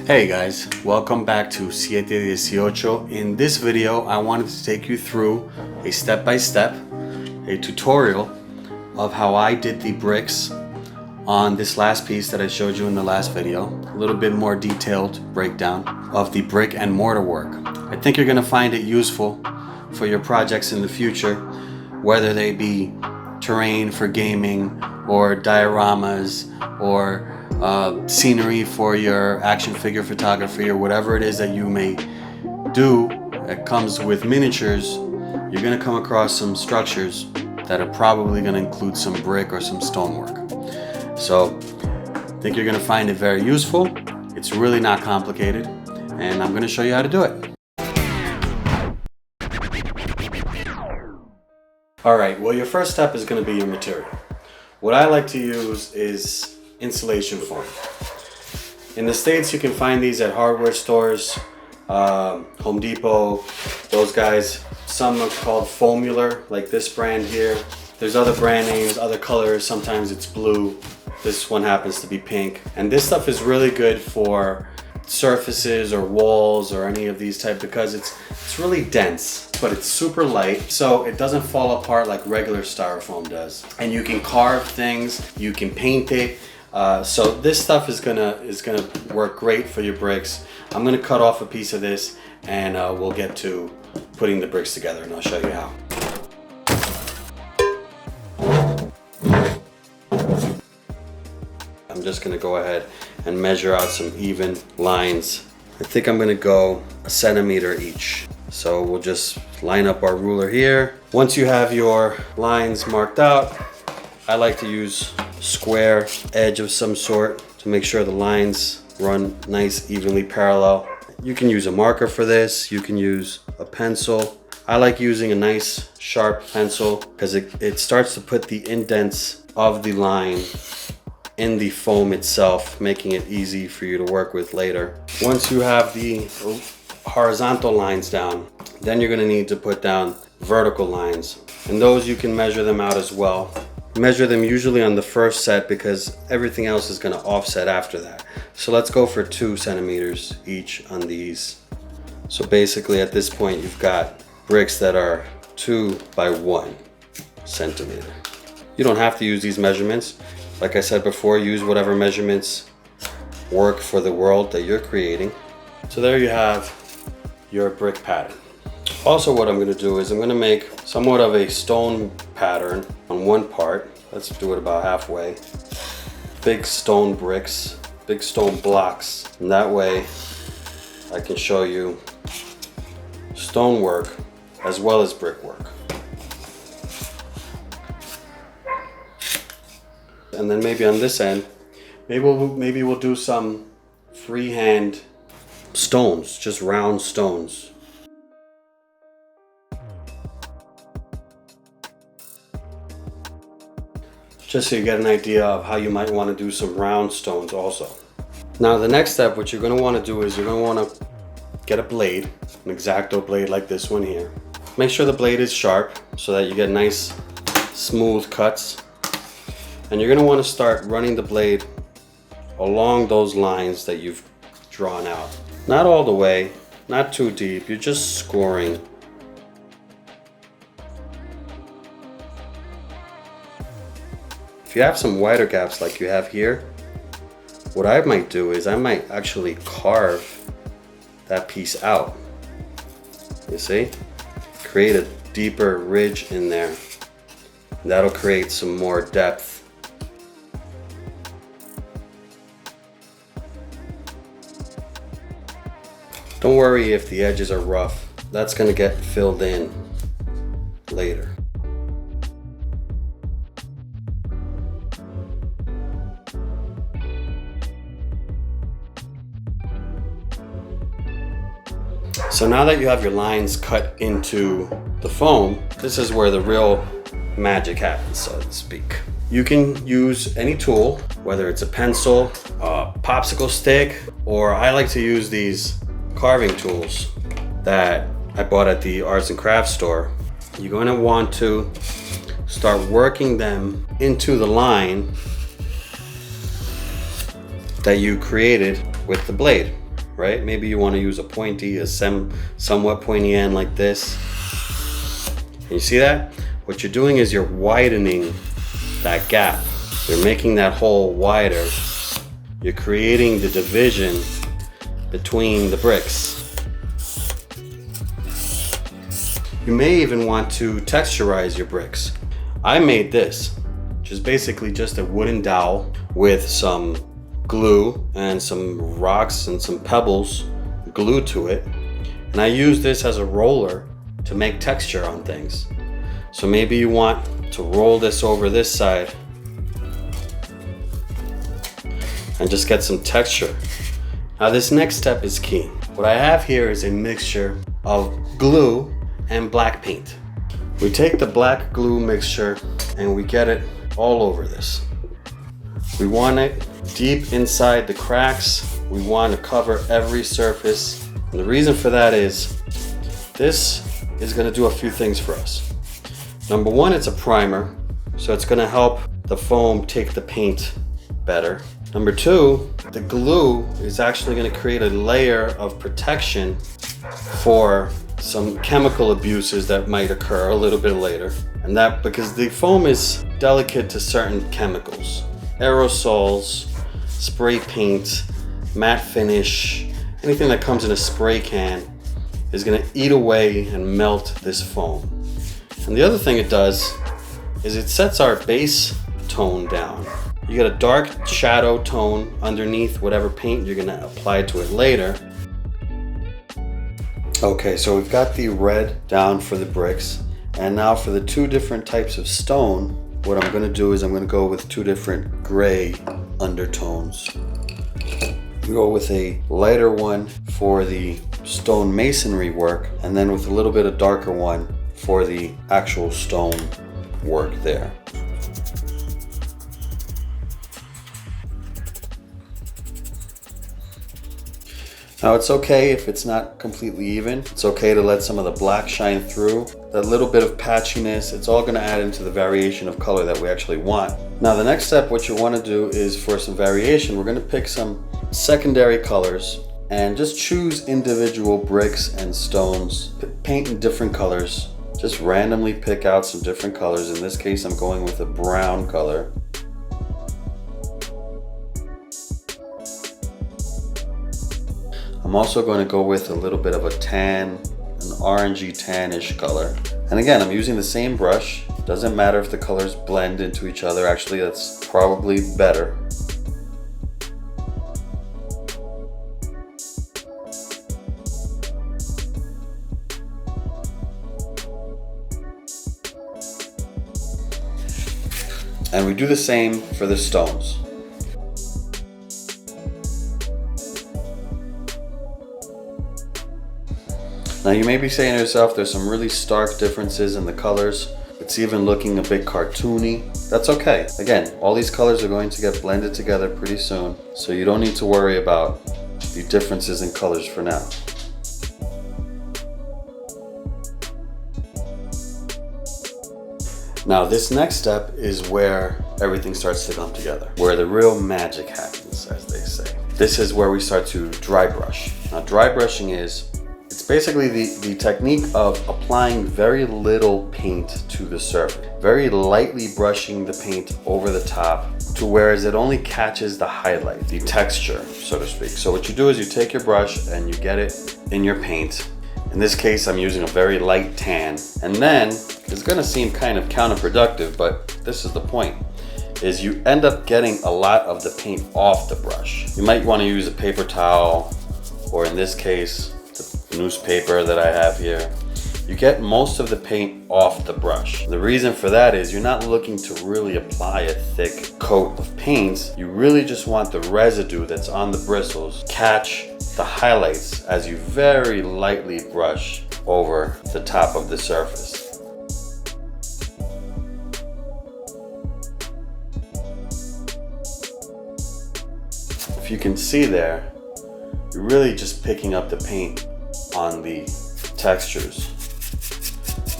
Hey guys, welcome back to 718. In this video, I wanted to take you through a step-by-step, a tutorial of how I did the bricks on this last piece that I showed you in the last video. A little bit more detailed breakdown of the brick and mortar work. I think you're going to find it useful for your projects in the future, whether they be terrain for gaming or dioramas or scenery for your action figure photography or whatever it is that you may do that comes with miniatures. You're going to come across some structures that are probably going to include some brick or some stonework. So I think you're going to find it very useful. It's really not complicated, and I'm going to show you how to do it. Alright, well, your first step is going to be your material. What I like to use is insulation foam. In the States, you can find these at hardware stores, Home Depot, those guys. Some are called Foamular, like this brand here. There's other brand names, other colors. Sometimes it's blue. This one happens to be pink. And this stuff is really good for surfaces or walls or any of these type because it's really dense, but it's super light, so it doesn't fall apart like regular styrofoam does. And you can carve things, you can paint it. So this stuff is gonna work great for your bricks. I'm gonna cut off a piece of this and we'll get to putting the bricks together, and I'll show you how. I'm just gonna go ahead and measure out some even lines. I think I'm gonna go 1 centimeter each. So we'll just line up our ruler here. Once you have your lines marked out, I like to use square edge of some sort to make sure the lines run nice, evenly parallel. You can use a marker for this. You can use a pencil. I like using a nice sharp pencil because it starts to put the indents of the line in the foam itself, making it easy for you to work with later. Once you have the horizontal lines down, then you're going to need to put down vertical lines, and those you can measure them out as well. Measure them usually on the first set because everything else is going to offset after that. So let's go for 2 centimeters each on these. So basically at this point you've got bricks that are 2 by 1 centimeter. You don't have to use these measurements. Like I said before, use whatever measurements work for the world that you're creating. So there you have your brick pattern. Also, what I'm going to do is I'm going to make somewhat of a stone pattern on one part. Let's do it about halfway. Big stone bricks, big stone blocks. And that way I can show you stonework as well as brickwork. And then maybe on this end, maybe we'll do some freehand stones, just round stones. Just so you get an idea of how you might want to do some round stones also. Now the next step, what you're going to want to do is you're going to want to get a blade, an X-Acto blade like this one here. Make sure the blade is sharp so that you get nice smooth cuts. And you're going to want to start running the blade along those lines that you've drawn out. Not all the way, not too deep, you're just scoring. If you have some wider gaps like you have here, what I might do is I might actually carve that piece out. You see? Create a deeper ridge in there. That'll create some more depth. Don't worry if the edges are rough. That's going to get filled in later. So now that you have your lines cut into the foam, this is where the real magic happens, so to speak. You can use any tool, whether it's a pencil, a popsicle stick, or I like to use these carving tools that I bought at the arts and crafts store. You're going to want to start working them into the line that you created with the blade. right? Maybe you want to use a pointy, somewhat pointy end like this. And you see that? What you're doing is you're widening that gap. You're making that hole wider. You're creating the division between the bricks. You may even want to texturize your bricks. I made this, which is basically just a wooden dowel with some glue and some rocks and some pebbles glued to it. And I use this as a roller to make texture on things. So maybe you want to roll this over this side and just get some texture. Now this next step is key. What I have here is a mixture of glue and black paint. We take the black glue mixture and we get it all over this. We want it deep inside the cracks. We want to cover every surface. And the reason for that is this is going to do a few things for us. Number one, it's a primer, so it's going to help the foam take the paint better. Number two, the glue is actually going to create a layer of protection for some chemical abuses that might occur a little bit later. And that because the foam is delicate to certain chemicals. Aerosols, spray paint, matte finish, anything that comes in a spray can is going to eat away and melt this foam. And the other thing it does is it sets our base tone down. You get a dark shadow tone underneath whatever paint you're going to apply to it later. Okay, so we've got the red down for the bricks. And now for the two different types of stone, what I'm going to do is I'm going to go with two different gray undertones. We go with a lighter one for the stone masonry work, and then with a little bit of darker one for the actual stone work there. Now it's okay if it's not completely even. It's okay to let some of the black shine through. That little bit of patchiness, it's all gonna add into the variation of color that we actually want. Now the next step, what you wanna do is for some variation, we're gonna pick some secondary colors and just choose individual bricks and stones, paint in different colors. Just randomly pick out some different colors. In this case, I'm going with a brown color. I'm also going to go with a little bit of a tan, an orangey tannish color. And again, I'm using the same brush. Doesn't matter if the colors blend into each other. Actually, that's probably better. And we do the same for the stones. Now you may be saying to yourself, there's some really stark differences in the colors. It's even looking a bit cartoony. That's okay. Again, all these colors are going to get blended together pretty soon, so you don't need to worry about the differences in colors for now. Now this next step is where everything starts to come together, where the real magic happens, as they say. This is where we start to dry brush. Now dry brushing it's basically the technique of applying very little paint to the surface, very lightly brushing the paint over the top to whereas it only catches the highlight, the texture, so to speak. So what you do is you take your brush and you get it in your paint. In this case, I'm using a very light tan. And then, it's gonna seem kind of counterproductive, but this is the point, is you end up getting a lot of the paint off the brush. You might wanna use a paper towel, or in this case, the newspaper that I have here. You get most of the paint off the brush. The reason for that is you're not looking to really apply a thick coat of paints. You really just want the residue that's on the bristles catch the highlights as you very lightly brush over the top of the surface. If you can see there, you're really just picking up the paint on the textures,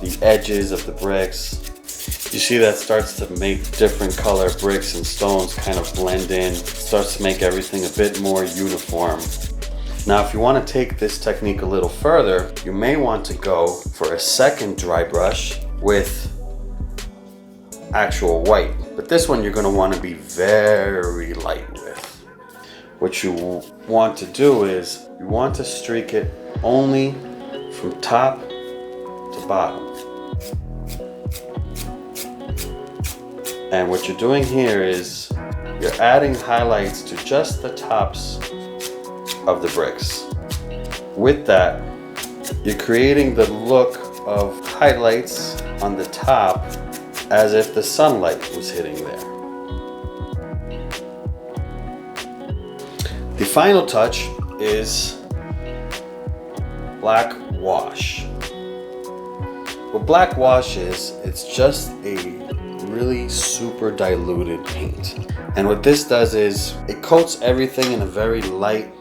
the edges of the bricks. You see that starts to make different color bricks and stones kind of blend in, starts to make everything a bit more uniform. Now, if you want to take this technique a little further, you may want to go for a second dry brush with actual white. But this one you're going to want to be very light with. What you want to do is you want to streak it only from top to bottom. And what you're doing here is you're adding highlights to just the tops of the bricks. With that, you're creating the look of highlights on the top as if the sunlight was hitting there. The final touch is black wash. What black wash is, it's just a really super diluted paint. And what this does is it coats everything in a very light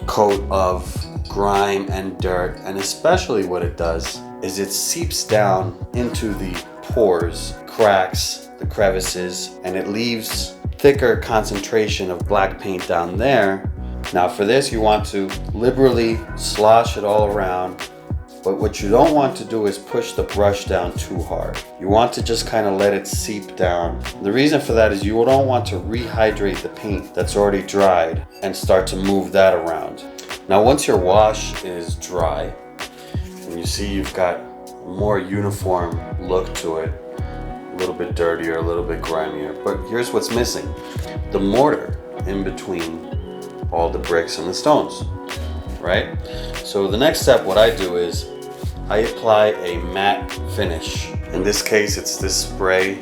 coat of grime and dirt, and especially what it does is it seeps down into the pores, cracks, the crevices, and it leaves thicker concentration of black paint down there. Now for this you want to liberally slosh it all around, but what you don't want to do is push the brush down too hard. You want to just kind of let it seep down. The reason for that is you don't want to rehydrate the paint that's already dried and start to move that around. Now once your wash is dry, and you see you've got a more uniform look to it, a little bit dirtier, a little bit grimier, but here's what's missing: the mortar in between all the bricks and the stones, right? So the next step, what I do is I apply a matte finish. In this case, it's this spray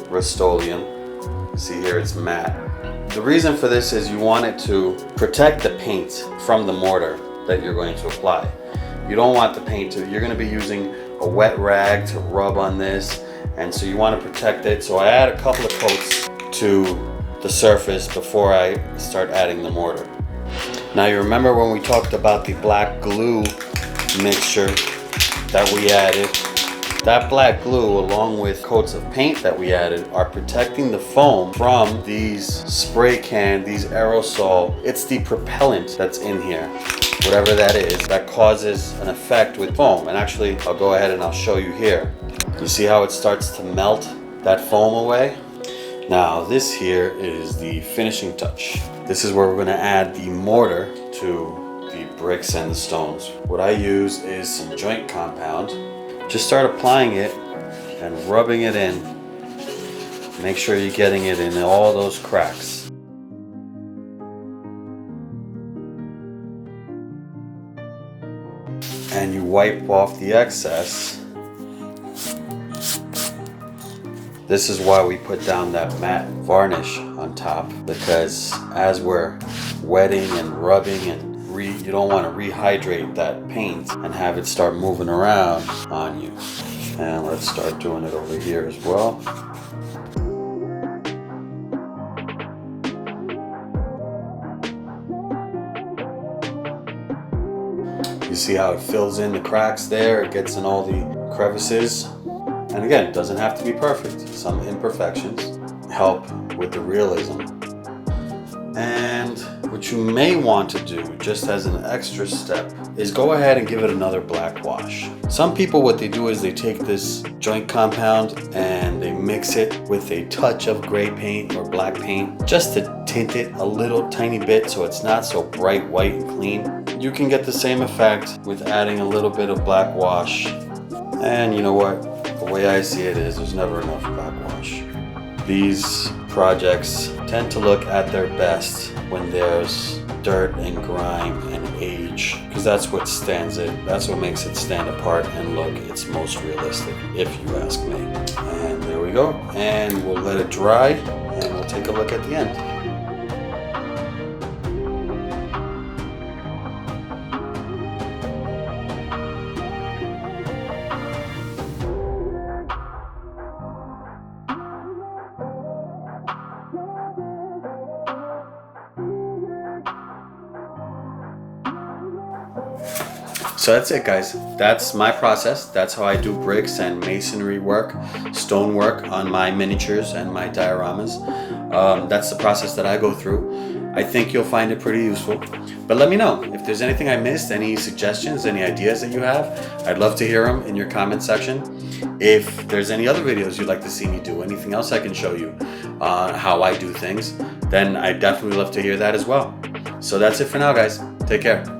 Rust-Oleum. See here, it's matte. The reason for this is you want it to protect the paint from the mortar that you're going to apply. You don't want the paint to, you're going to be using a wet rag to rub on this, and so you want to protect it. So I add a couple of coats to the surface before I start adding the mortar. Now you remember when we talked about the black glue mixture that we added? That black glue, along with coats of paint that we added, are protecting the foam from these spray can, these aerosol. It's the propellant that's in here, whatever that is, that causes an effect with foam. And actually, I'll go ahead and I'll show you here. You see how it starts to melt that foam away? Now this here is the finishing touch. This is where we're going to add the mortar to the bricks and the stones. What I use is some joint compound. Just start applying it and rubbing it in. Make sure you're getting it in all those cracks. And you wipe off the excess. This is why we put down that matte varnish on top, because as we're wetting and rubbing and you don't want to rehydrate that paint and have it start moving around on you. And let's start doing it over here as well. You see how it fills in the cracks there, it gets in all the crevices. And again, it doesn't have to be perfect. Some imperfections help with the realism. And what you may want to do, just as an extra step, is go ahead and give it another black wash. Some people, what they do is they take this joint compound and they mix it with a touch of gray paint or black paint, just to tint it a little tiny bit so it's not so bright white and clean. You can get the same effect with adding a little bit of black wash. And you know what? The way I see it is there's never enough black wash. These projects tend to look at their best when there's dirt and grime and age, because that's what stands it. That's what makes it stand apart and look its most realistic, if you ask me. And there we go. And we'll let it dry and we'll take a look at the end. So that's it, guys. That's my process. That's how I do bricks and masonry work, stone work on my miniatures and my dioramas. That's the process that I go through. I think you'll find it pretty useful. But let me know if there's anything I missed, any suggestions, any ideas that you have. I'd love to hear them in your comment section. If there's any other videos you'd like to see me do, anything else I can show you how I do things, then I'd definitely love to hear that as well. So that's it for now, guys. Take care.